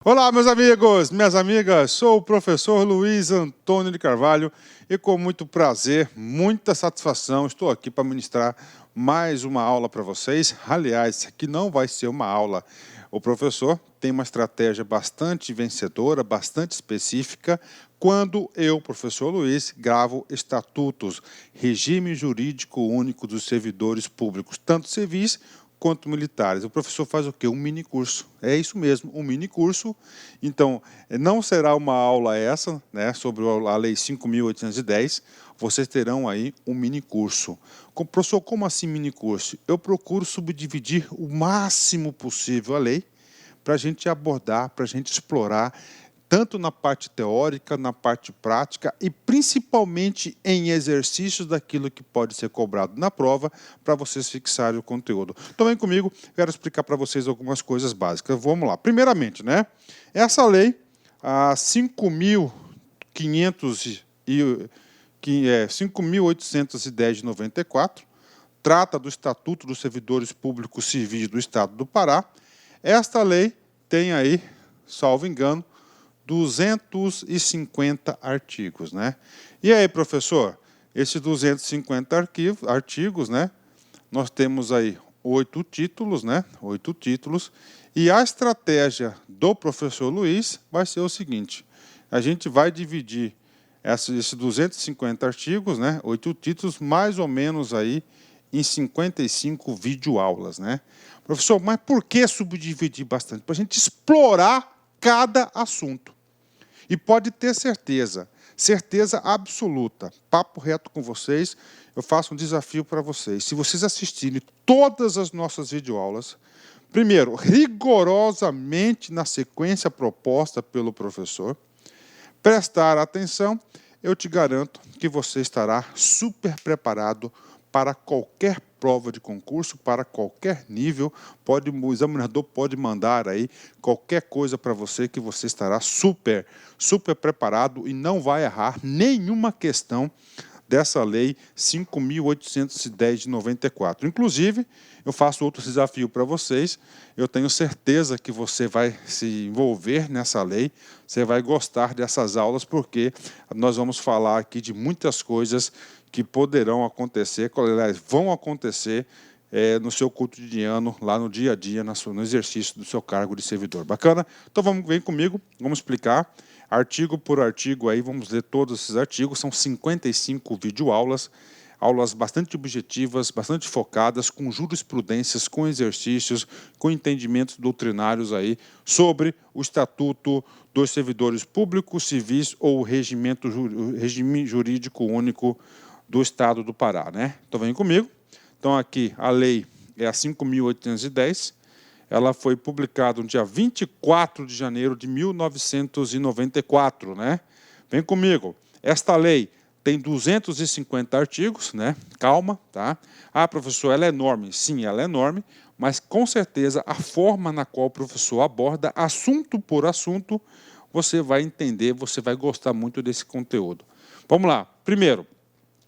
Olá, meus amigos, minhas amigas, sou o professor Luiz Antônio de Carvalho e com muito prazer, muita satisfação, estou aqui para ministrar mais uma aula para vocês. Aliás, aqui não vai ser uma aula. O professor tem uma estratégia bastante vencedora, bastante específica, quando eu, professor Luiz, gravo estatutos, regime jurídico único dos servidores públicos, tanto civis quanto militares. O professor faz o quê? Um mini curso. É isso mesmo, um mini curso. Então, não será uma aula essa, né, sobre a Lei 5.810. Vocês terão aí um mini curso. Professor, como assim mini curso? Eu procuro subdividir o máximo possível a lei para a gente abordar, para a gente explorar, tanto na parte teórica, na parte prática e principalmente em exercícios daquilo que pode ser cobrado na prova para vocês fixarem o conteúdo. Então vem comigo, quero explicar para vocês algumas coisas básicas. Vamos lá. Primeiramente, né? Essa lei, a 5.810 de 94, trata do Estatuto dos Servidores Públicos Civis do Estado do Pará. Esta lei tem aí, salvo engano, 250 artigos, né? E aí, professor, esses 250 artigos, né? Nós temos aí 8 títulos, né? 8 títulos. E a estratégia do professor Luiz vai ser o seguinte: a gente vai dividir esses 250 artigos, né? 8 títulos, mais ou menos aí em 55 videoaulas, né? Professor, mas por que subdividir bastante? Para a gente explorar cada assunto. E pode ter certeza, certeza absoluta, papo reto com vocês, eu faço um desafio para vocês. Se vocês assistirem todas as nossas videoaulas, primeiro, rigorosamente na sequência proposta pelo professor, prestar atenção, eu te garanto que você estará super preparado para qualquer prova de concurso, para qualquer nível. O examinador pode mandar aí qualquer coisa para você que você estará super preparado e não vai errar nenhuma questão dessa lei 5.810 de 94. Inclusive, eu faço outro desafio para vocês. Eu tenho certeza que você vai se envolver nessa lei, você vai gostar dessas aulas, porque nós vamos falar aqui de muitas coisas que poderão acontecer, aliás, vão acontecer no seu cotidiano, lá no dia a dia, no exercício do seu cargo de servidor. Bacana? Então vem comigo, vamos explicar. Artigo por artigo, aí vamos ler todos esses artigos, são 55 videoaulas, aulas bastante objetivas, bastante focadas, com jurisprudências, com exercícios, com entendimentos doutrinários aí sobre o Estatuto dos Servidores Públicos, Civis ou o regime jurídico único do Estado do Pará, né? Então vem comigo. Então aqui a lei é a 5.810, ela foi publicada no dia 24 de janeiro de 1994, né? Vem comigo. Esta lei tem 250 artigos, né? Calma, tá? Ah, professor, ela é enorme. Sim, ela é enorme, mas com certeza a forma na qual o professor aborda assunto por assunto, você vai entender, você vai gostar muito desse conteúdo. Vamos lá. Primeiro,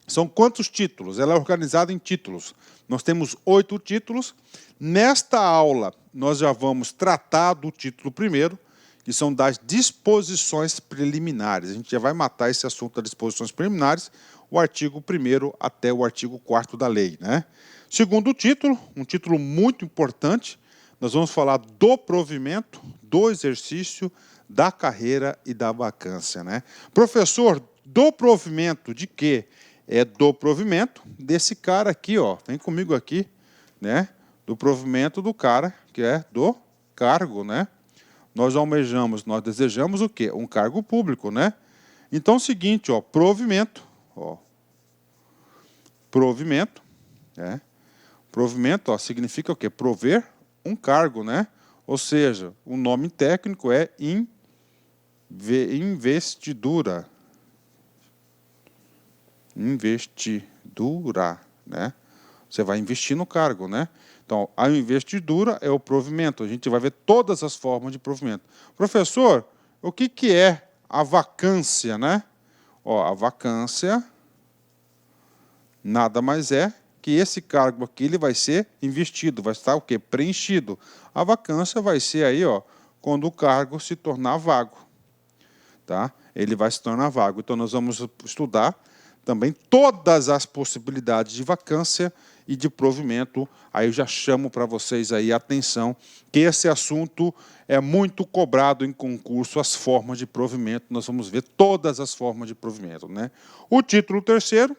são quantos títulos? Ela é organizada em títulos. Nós temos 8 títulos. Nesta aula, nós já vamos tratar do título primeiro, que são das disposições preliminares. A gente já vai matar esse assunto das disposições preliminares, o artigo 1º até o artigo 4º da lei, né? Segundo título, um título muito importante, nós vamos falar do provimento, do exercício, da carreira e da vacância, né? Professor, do provimento de quê? É do provimento desse cara aqui, ó. Vem comigo aqui, né? Do provimento do cara que é do cargo, né? Nós almejamos, nós desejamos o quê? Um cargo público, né? Então, é o seguinte, ó, provimento, ó. Provimento, né? Provimento, ó, significa o quê? Prover um cargo, né? Ou seja, o nome técnico é investidura. Investidura, né? Você vai investir no cargo, né? Então, a investidura é o provimento. A gente vai ver todas as formas de provimento. Professor, o que é a vacância, né? Ó, a vacância nada mais é que esse cargo aqui ele vai ser investido, vai estar o quê? Preenchido. A vacância vai ser aí, ó, quando o cargo se tornar vago. Tá? Ele vai se tornar vago. Então, nós vamos estudar também todas as possibilidades de vacância e de provimento. Aí eu já chamo para vocês aí a atenção que esse assunto é muito cobrado em concurso, as formas de provimento. Nós vamos ver todas as formas de provimento, né? O título terceiro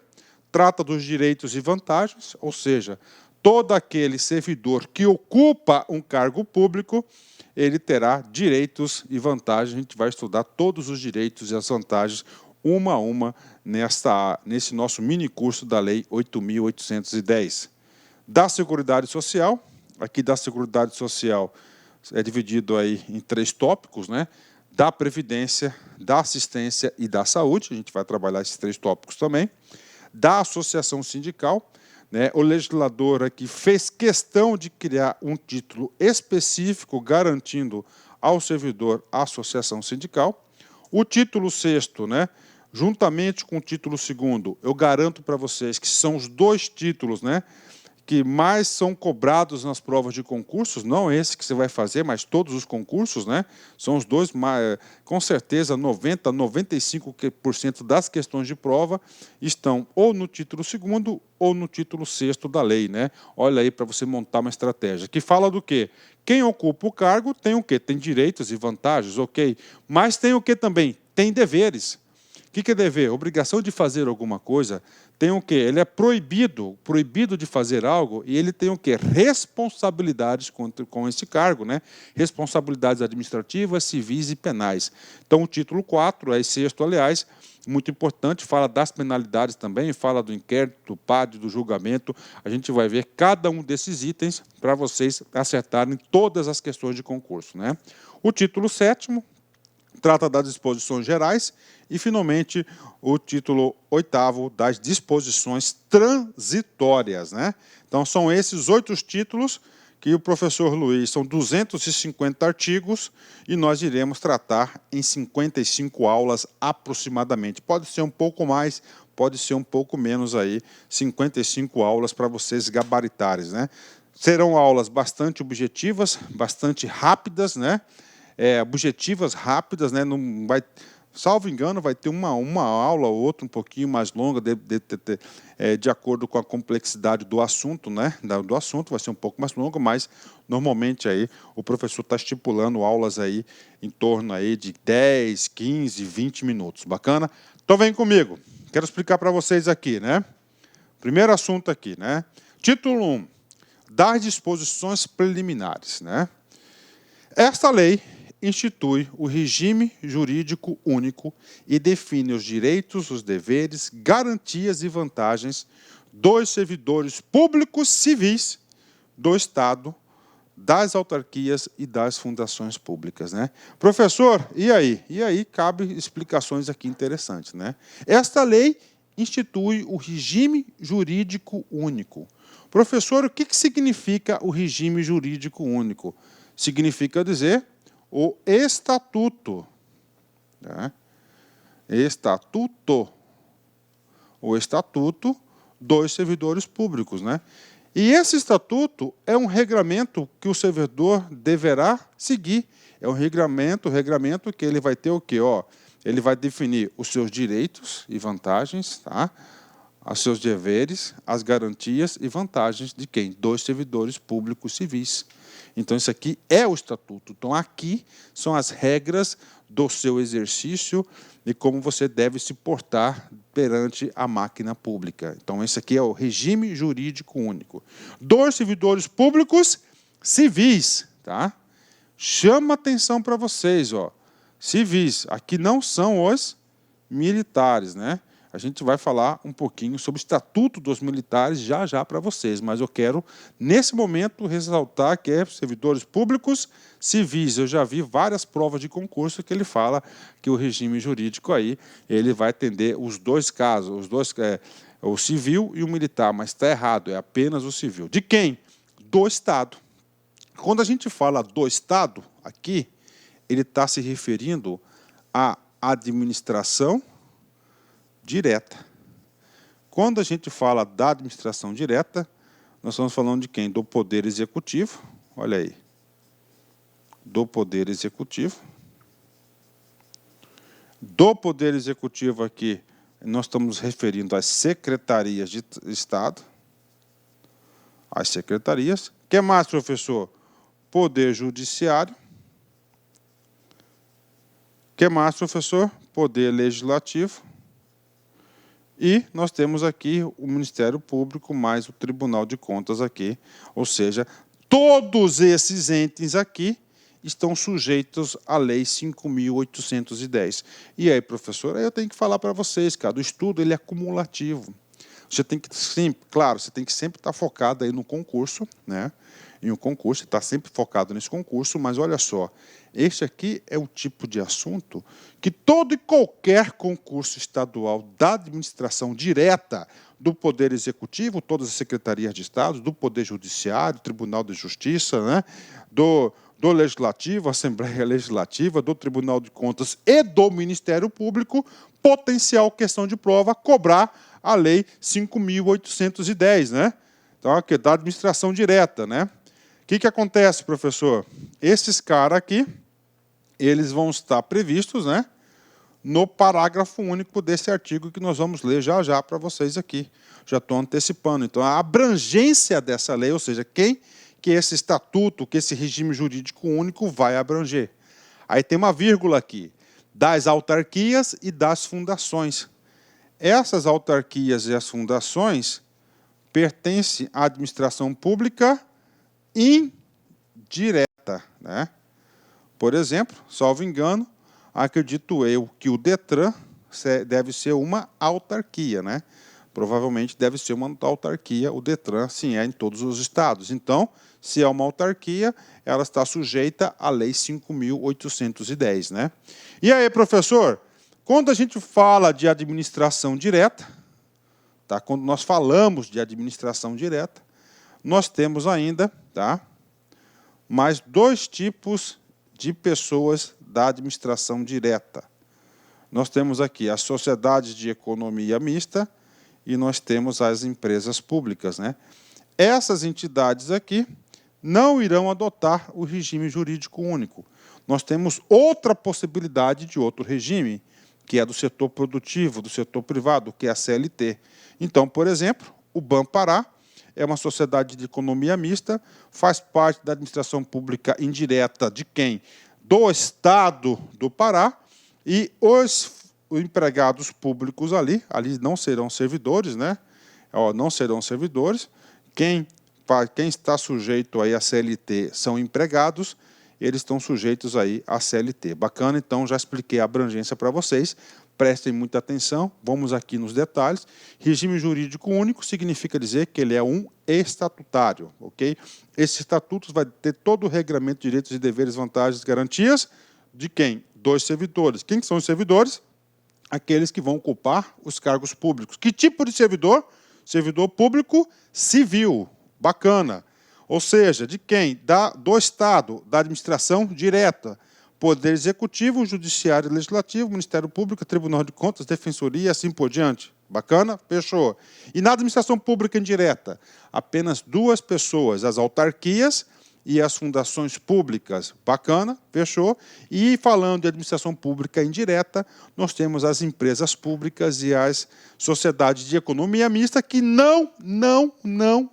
trata dos direitos e vantagens, ou seja, todo aquele servidor que ocupa um cargo público, ele terá direitos e vantagens. A gente vai estudar todos os direitos e as vantagens, uma a uma, nesse nosso mini curso da Lei 8.810. Da Seguridade Social, aqui da Seguridade Social é dividido aí em 3 tópicos, né? Da Previdência, da Assistência e da Saúde, a gente vai trabalhar esses 3 tópicos também. Da Associação Sindical, né? O legislador aqui fez questão de criar um título específico garantindo ao servidor a associação sindical. O título sexto, né? Juntamente com o título segundo, eu garanto para vocês que são os 2 títulos, né, que mais são cobrados nas provas de concursos, não esse que você vai fazer, mas todos os concursos, né? São os 2, com certeza 90% a 95% das questões de prova estão ou no título segundo ou no título sexto da lei, né? Olha aí para você montar uma estratégia. Que fala do quê? Quem ocupa o cargo tem o quê? Tem direitos e vantagens, ok. Mas tem o quê também? Tem deveres. O que é dever? Obrigação de fazer alguma coisa. Tem o quê? Ele é proibido de fazer algo e ele tem o quê? Responsabilidades com esse cargo, né? Responsabilidades administrativas, civis e penais. Então, o título 4, aí sexto, aliás, muito importante, fala das penalidades também, fala do inquérito, do PAD, do julgamento. A gente vai ver cada um desses itens para vocês acertarem todas as questões de concurso, né? O título 7º trata das disposições gerais e, finalmente, o título 8º das disposições transitórias, né? Então, são esses 8 títulos que o professor Luiz, são 250 artigos e nós iremos tratar em 55 aulas aproximadamente. Pode ser um pouco mais, pode ser um pouco menos aí, 55 aulas para vocês gabaritarem, né? Serão aulas bastante objetivas, bastante rápidas, né? Objetivas rápidas, né? Não vai, salvo engano, vai ter uma aula ou outra um pouquinho mais longa, de acordo com a complexidade do assunto, né? Do assunto vai ser um pouco mais longo, mas normalmente aí o professor está estipulando aulas aí em torno aí de 10, 15, 20 minutos. Bacana? Então vem comigo. Quero explicar para vocês aqui, né? Primeiro assunto aqui, né? Título 1. Das disposições preliminares, né? Esta lei institui o regime jurídico único e define os direitos, os deveres, garantias e vantagens dos servidores públicos civis do Estado, das autarquias e das fundações públicas, né? Professor, e aí? E aí cabe explicações aqui interessantes, né? Esta lei institui o regime jurídico único. Professor, o que significa o regime jurídico único? Significa dizer o estatuto, né? O estatuto dos servidores públicos, né? E esse estatuto é um regramento que o servidor deverá seguir. É um regramento que ele vai ter o quê? Ele vai definir os seus direitos e vantagens, tá? Os seus deveres, as garantias e vantagens de quem? Dos servidores públicos civis. Então, isso aqui é o estatuto. Então, aqui são as regras do seu exercício e como você deve se portar perante a máquina pública. Então, esse aqui é o regime jurídico único. Dos servidores públicos civis, tá? Chama atenção para vocês, civis. Aqui não são os militares, né? A gente vai falar um pouquinho sobre o Estatuto dos Militares já para vocês, mas eu quero, nesse momento, ressaltar que é servidores públicos civis. Eu já vi várias provas de concurso que ele fala que o regime jurídico aí, ele vai atender os 2 casos, o civil e o militar, mas está errado, é apenas o civil. De quem? Do Estado. Quando a gente fala do Estado, aqui, ele está se referindo à administração direta. Quando a gente fala da administração direta, nós estamos falando de quem? Do Poder Executivo, olha aí. do Poder Executivo. Do Poder Executivo aqui, nós estamos nos referindo às secretarias de Estado. As secretarias. O que mais, professor? Poder Judiciário. O que mais, professor? Poder Legislativo. E nós temos aqui o Ministério Público mais o Tribunal de Contas aqui. Ou seja, todos esses entes aqui estão sujeitos à Lei 5.810. E aí, professor, eu tenho que falar para vocês, cara, o estudo ele é cumulativo. Você tem que, sim, claro, você tem que sempre estar focado aí no concurso, né? Em um concurso, está sempre focado nesse concurso, mas olha só, este aqui é o tipo de assunto que todo e qualquer concurso estadual da administração direta do Poder Executivo, todas as secretarias de Estado, do Poder Judiciário, Tribunal de Justiça, né? do Legislativo, Assembleia Legislativa, do Tribunal de Contas e do Ministério Público, potencial questão de prova, cobrar a Lei 5.810, né? Então, aqui, da administração direta, né? O que acontece, professor? Esses caras aqui, eles vão estar previstos, né, no parágrafo único desse artigo que nós vamos ler já já para vocês aqui. Já estou antecipando. Então, a abrangência dessa lei, ou seja, quem que esse estatuto, que esse regime jurídico único vai abranger. Aí tem uma vírgula aqui, das autarquias e das fundações. Essas autarquias e as fundações pertencem à administração pública indireta, né? Por exemplo, salvo engano, acredito eu que o Detran deve ser uma autarquia, né? Provavelmente deve ser uma autarquia, o Detran, sim, é em todos os estados. Então, se é uma autarquia, ela está sujeita à Lei 5.810, né? E aí, professor, quando a gente fala de administração direta, tá? Quando nós falamos de administração direta, nós temos ainda, tá, mais dois tipos de pessoas da administração direta. Nós temos aqui as sociedades de economia mista e nós temos as empresas públicas, né? Essas entidades aqui não irão adotar o regime jurídico único. Nós temos outra possibilidade de outro regime, que é do setor produtivo, do setor privado, que é a CLT. Então, por exemplo, o Banpará é uma sociedade de economia mista, faz parte da administração pública indireta de quem? Do Estado do Pará, e os empregados públicos ali não serão servidores, né? Não serão servidores. Quem está sujeito aí à CLT são empregados, eles estão sujeitos aí à CLT. Bacana, então já expliquei a abrangência para vocês. Prestem muita atenção, vamos aqui nos detalhes. Regime jurídico único significa dizer que ele é um estatutário, ok? Esses estatutos vai ter todo o regramento de direitos e deveres, vantagens e garantias de quem? Dos servidores. Quem são os servidores? Aqueles que vão ocupar os cargos públicos. Que tipo de servidor? Servidor público civil. Bacana. Ou seja, de quem? Do Estado, da administração direta. Poder Executivo, Judiciário e Legislativo, Ministério Público, Tribunal de Contas, Defensoria e assim por diante. Bacana? Fechou. E na administração pública indireta, apenas duas pessoas, as autarquias e as fundações públicas. Bacana? Fechou. E falando de administração pública indireta, nós temos as empresas públicas e as sociedades de economia mista que não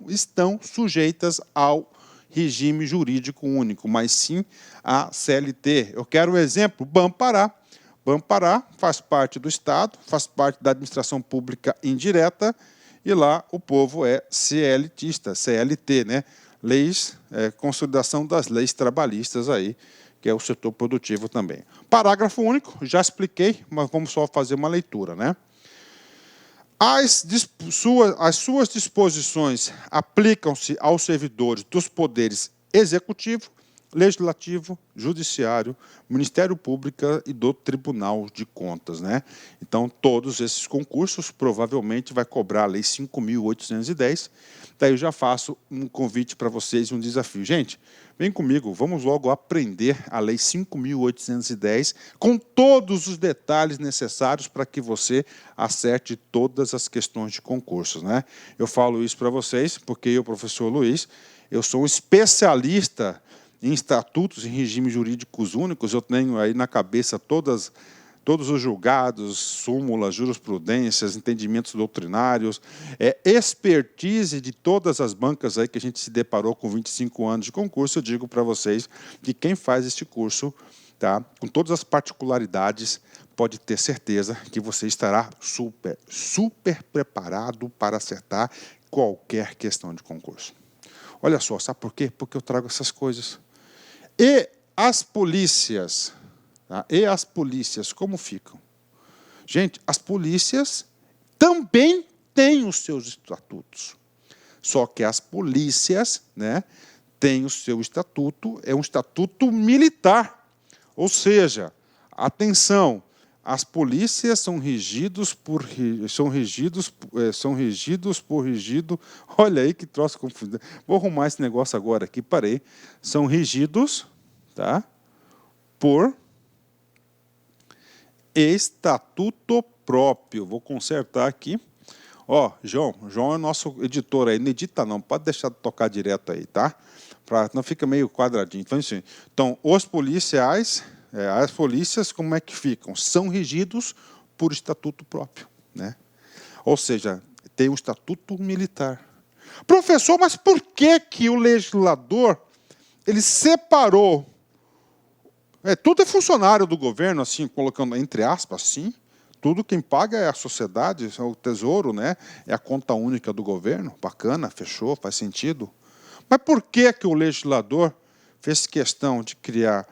estão sujeitas ao regime jurídico único, mas sim a CLT. Eu quero um exemplo, Banpará. Banpará faz parte do Estado, faz parte da administração pública indireta, e lá o povo é CLTista, CLT, né? Leis, consolidação das leis trabalhistas aí, que é o setor produtivo também. Parágrafo único, já expliquei, mas vamos só fazer uma leitura, né? As suas disposições aplicam-se aos servidores dos poderes executivo, legislativo, judiciário, Ministério Público e do Tribunal de Contas, né? Então, todos esses concursos provavelmente vai cobrar a Lei 5.810. Daí eu já faço um convite para vocês, um desafio. Gente, vem comigo, vamos logo aprender a Lei 5.810 com todos os detalhes necessários para que você acerte todas as questões de concursos, né? Eu falo isso para vocês porque eu, professor Luiz, eu sou um especialista em estatutos, em regimes jurídicos únicos. Eu tenho aí na cabeça todos os julgados, súmulas, jurisprudências, entendimentos doutrinários, expertise de todas as bancas aí que a gente se deparou com 25 anos de concurso. Eu digo para vocês que quem faz este curso, tá, com todas as particularidades, pode ter certeza que você estará super preparado para acertar qualquer questão de concurso. Olha só, sabe por quê? Porque eu trago essas coisas. E as polícias? Tá? E as polícias, como ficam? Gente, as polícias também têm os seus estatutos. Só que as polícias, né, têm o seu estatuto, é um estatuto militar. Ou seja, atenção, as polícias são regidos por olha aí que troço confuso. Vou arrumar esse negócio agora aqui, parei. São regidos, tá, por estatuto próprio. Vou consertar aqui. Ó, João é nosso editor aí, não edita não, pode deixar de tocar direto aí, tá? Não fica meio quadradinho. Então, assim, os policiais, as polícias, como é que ficam? São regidos por estatuto próprio, né? Ou seja, tem um estatuto militar. Professor, mas por que o legislador ele separou? Tudo é funcionário do governo, assim, colocando entre aspas, sim. Tudo quem paga é a sociedade, é o tesouro, né? É a conta única do governo. Bacana, fechou, faz sentido. Mas por que o legislador fez questão de criar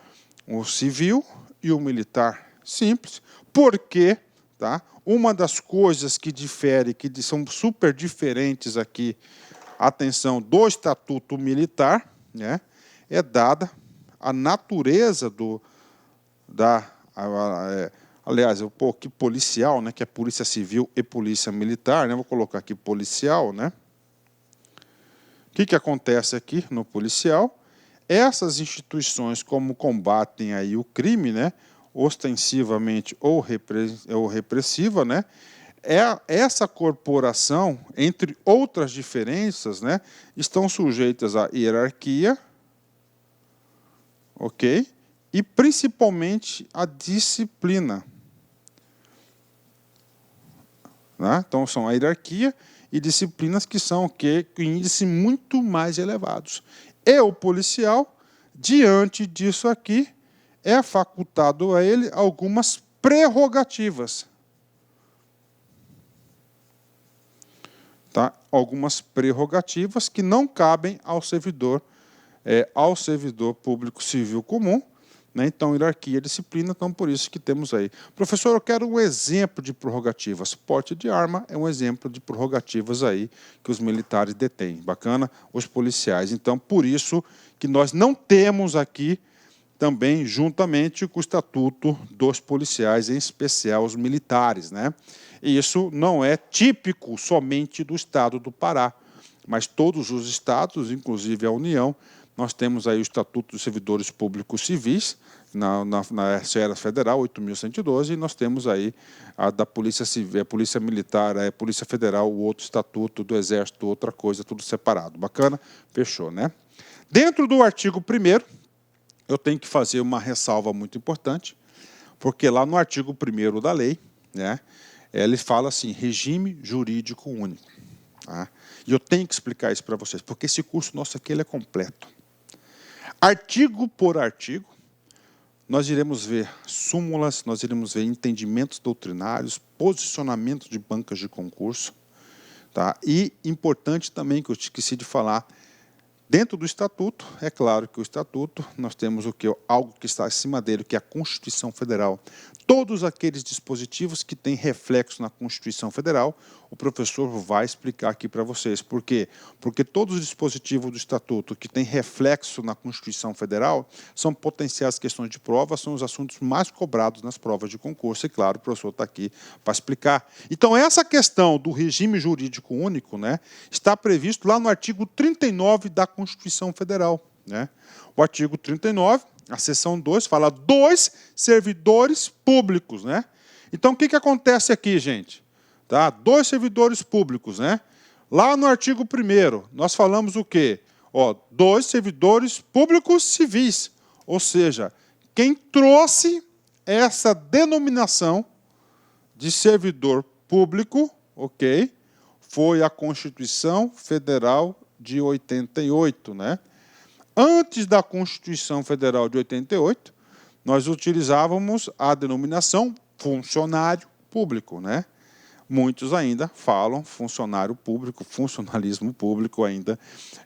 o civil e o militar? Simples. Porque, tá, uma das coisas que difere, que são super diferentes aqui, atenção, do estatuto militar, né, é dada a natureza aliás, eu vou aqui policial, né, que é polícia civil e polícia militar, né, vou colocar aqui policial, né. O que acontece aqui no policial? Essas instituições, como combatem aí o crime, né, ostensivamente ou repressiva, né, essa corporação, entre outras diferenças, né, estão sujeitas à hierarquia, ok? E principalmente à disciplina. Né? Então, são a hierarquia e disciplinas que são o quê? Com índices muito mais elevados. E o policial, diante disso aqui, é facultado a ele algumas prerrogativas. Tá? Algumas prerrogativas que não cabem ao servidor público civil comum. Né? Então, hierarquia, disciplina, então por isso que temos aí. Professor, eu quero um exemplo de prerrogativas. Porte de arma é um exemplo de prerrogativas aí que os militares detêm. Bacana? Os policiais. Então, por isso que nós não temos aqui também, juntamente com o estatuto dos policiais, em especial os militares, né? E isso não é típico somente do estado do Pará, mas todos os estados, inclusive a União, nós temos aí o Estatuto dos Servidores Públicos Civis, na esfera federal, 8.112, e nós temos aí a da Polícia Civil, a Polícia Militar, a Polícia Federal, o outro estatuto do Exército, outra coisa, tudo separado. Bacana? Fechou, né? Dentro do artigo 1º, eu tenho que fazer uma ressalva muito importante, porque lá no artigo 1º da lei, né, ele fala assim, regime jurídico único. Tá? E eu tenho que explicar isso para vocês, porque esse curso nosso aqui ele é completo. Artigo por artigo, nós iremos ver súmulas, nós iremos ver entendimentos doutrinários, posicionamentos de bancas de concurso. Tá? E importante também, que eu esqueci de falar, dentro do Estatuto, é claro que o Estatuto, nós temos o que? Algo que está acima dele, que é a Constituição Federal. Todos aqueles dispositivos que têm reflexo na Constituição Federal, o professor vai explicar aqui para vocês. Por quê? Porque todos os dispositivos do Estatuto que têm reflexo na Constituição Federal são potenciais questões de prova, são os assuntos mais cobrados nas provas de concurso, e claro, o professor está aqui para explicar. Então, essa questão do regime jurídico único, né, está previsto lá no artigo 39 da Constituição Federal. Né? O artigo 39, a seção 2, fala dos servidores públicos. Né? Então, o que acontece aqui, gente? Tá? Dos servidores públicos. Né? Lá no artigo 1º, nós falamos o quê? Ó, 2 servidores públicos civis. Ou seja, quem trouxe essa denominação de servidor público, ok, foi a Constituição Federal de 88, né? Antes da Constituição Federal de 88, nós utilizávamos a denominação funcionário público, né? Muitos ainda falam funcionário público, funcionalismo público ainda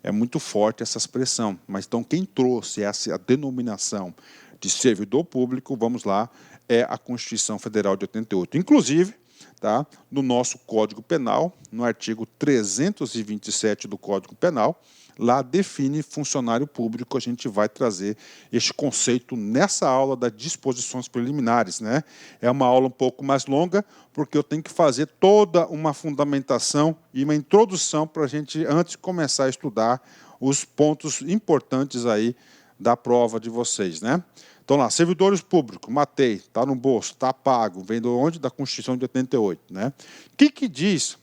é muito forte essa expressão. Mas então quem trouxe essa denominação de servidor público, vamos lá, é a Constituição Federal de 88. Inclusive, tá, no nosso Código Penal, no artigo 327 do Código Penal, lá define funcionário público. A gente vai trazer este conceito nessa aula das disposições preliminares, né? É uma aula um pouco mais longa, porque eu tenho que fazer toda uma fundamentação e uma introdução para a gente, antes de começar a estudar os pontos importantes aí da prova de vocês, né? Então lá, servidores públicos, matei, está no bolso, está pago, vem de onde? Da Constituição de 88, né? O que diz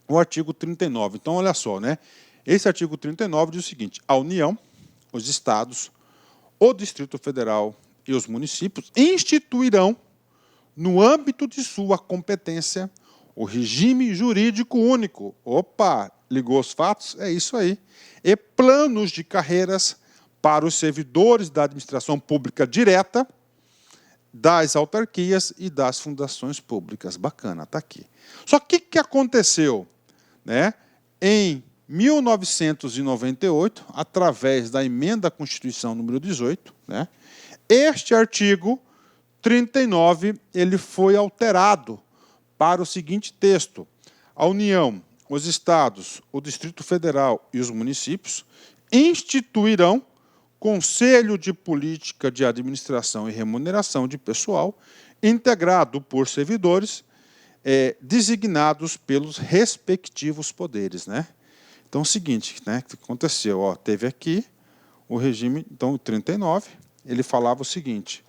o artigo 39? Então, olha só, né? Esse artigo 39 diz o seguinte: a União, os Estados, o Distrito Federal e os municípios instituirão, no âmbito de sua competência, o regime jurídico único. Opa, ligou os fatos? É isso aí. E planos de carreiras para os servidores da administração pública direta, das autarquias e das fundações públicas. Bacana, está aqui. Só que o que aconteceu, né? Em 1998, através da emenda à Constituição número 18, né, este artigo 39 ele foi alterado para o seguinte texto: a União, os Estados, o Distrito Federal e os municípios instituirão Conselho de Política de Administração e Remuneração de Pessoal, integrado por servidores designados pelos respectivos poderes, né? Então, é o seguinte, né, que aconteceu, ó, teve aqui o regime, então, o 39, ele falava o seguinte: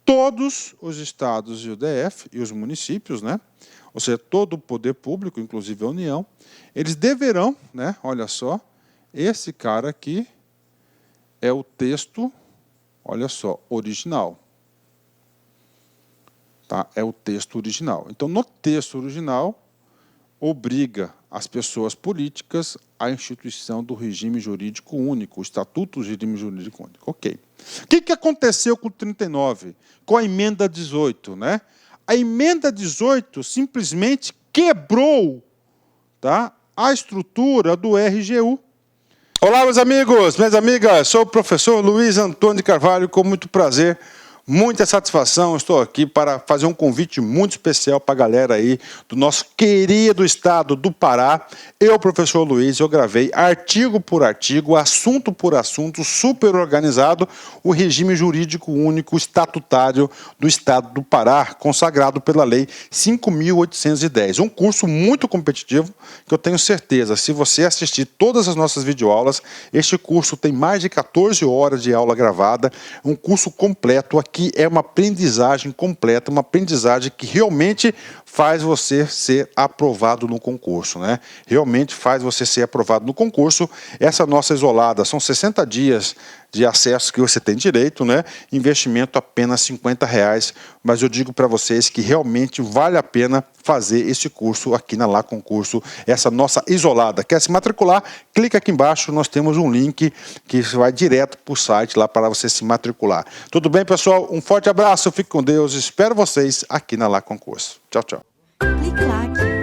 todos os estados e o DF e os municípios, né, ou seja, todo o poder público, inclusive a União, eles deverão, né, olha só, esse cara aqui é o texto, olha só, original. Tá? É o texto original. Então, no texto original, obriga as pessoas políticas à instituição do regime jurídico único, o Estatuto do Regime Jurídico Único. Ok. O que aconteceu com o 39? Com a emenda 18, né? A emenda 18 simplesmente quebrou, tá, a estrutura do RGU. Olá, meus amigos, minhas amigas, sou o professor Luiz Antônio de Carvalho, com muito prazer, muita satisfação, estou aqui para fazer um convite muito especial para a galera aí do nosso querido estado do Pará. Eu, professor Luiz, eu gravei artigo por artigo, assunto por assunto, super organizado, o regime jurídico único estatutário do estado do Pará, consagrado pela Lei 5.810. Um curso muito competitivo, que eu tenho certeza, se você assistir todas as nossas videoaulas, este curso tem mais de 14 horas de aula gravada, um curso completo. Aqui é uma aprendizagem completa, uma aprendizagem que realmente faz você ser aprovado no concurso, né? Realmente faz você ser aprovado no concurso. Essa nossa isolada, são 60 dias de acesso que você tem direito, né? Investimento apenas R$50, mas eu digo para vocês que realmente vale a pena fazer esse curso aqui na Lá Concurso, essa nossa isolada. Quer se matricular? Clica aqui embaixo, nós temos um link que vai direto para o site lá para você se matricular. Tudo bem, pessoal? Um forte abraço, fique com Deus, espero vocês aqui na Lá Concurso. Tchau, tchau. Clique lá.